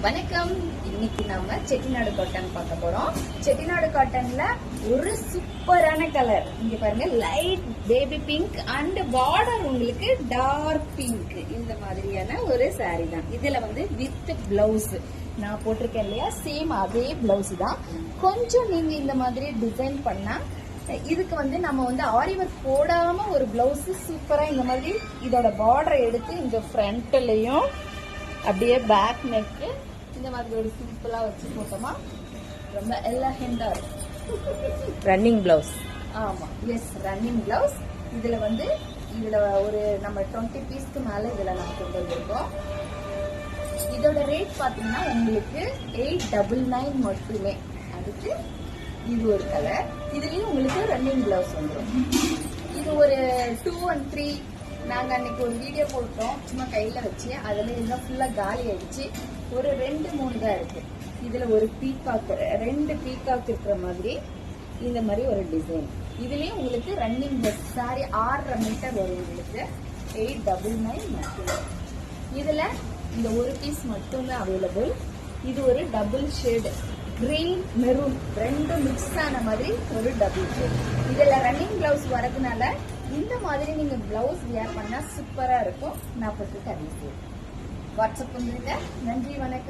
வணக்கம். இன்னைக்கு நம்ம செட்டிநாடு காட்டன் பார்க்க போறோம். செட்டிநாடு காட்டன்ல ஒரு சூப்பரான கலர் இங்க பாருங்க, light baby pink and border உங்களுக்கு டார்க் பிங்க். இந்த மாதிரியான ஒரு சாரி தான். இதுல வித் பிளவுஸ் நான் போட்டிருக்கேன் இல்லையா, சேம் அதே பிளவுஸ் தான். கொஞ்சம் நீங்க இந்த மாதிரி டிசைன் பண்ணா இதுக்கு நம்ம ஆரி ஒர்க் போடாம ஒரு பிளவுஸ் சூப்பரா இந்த மாதிரி இதோட பார்டரை எடுத்து இந்த ஃப்ரண்ட்லயும் அப்படியே பேக் நெக்கு இந்த மாதிரி ஒரு சிம்பிளா வச்சு போட்டோமா ரொம்ப எலகண்டா இருக்கும். Running blouse. ஆமா, எஸ், ரன்னிங் பிளவுஸ். இதுல ஒரு நம்ம 20 பீஸ்க்கு மேல இதுல நம்ம கொண்டு வந்திருக்கோம். இதோட ரேட் பாத்தீங்கன்னா உங்களுக்கு 899 மட்டுமே. அதுக்கு இது ஒரு கலர். இதுலயும் உங்களுக்கு ரன்னிங் பிளவுஸ் வந்துடும். இது ஒரு 2 and 3 நாங்க அன்னைக்கு ஒரு வீடியோ போட்டோம், சும்மா கையில வச்சு. அதுல இதெல்லாம் ஃபுல்லா காலி ஆயிடுச்சு. ஒரு 2-3 தான் இருக்கு. இதுல ஒரு பீகாக், 2 பீகாக் இருக்கிற மாதிரி இந்த மாதிரி ஒரு டிசைன். இதுலயும் உங்களுக்கு ரன்னிங் பிளவுஸ். சாரி 6.5 மீட்டர் வரும். உங்களுக்கு 899 மட்டும். இதுல இந்த ஒரு பீஸ் மட்டும்தான் அவைலபிள். இது ஒரு டபுள் ஷேடு, கிரீன் மெரூன் ரெண்டும் மிக்ஸ் ஆன மாதிரி ஒரு டபுள் ஷேட். இதுல ரன்னிங் பிளவுஸ் வரதுனால இந்த மாதிரி நீங்க பிளவுஸ் வியர் பண்ணா சூப்பரா இருக்கும். நான் போட்டு தரேன். வாட்ஸ்அப் பண்ணுங்க. நன்றி, வணக்கம்.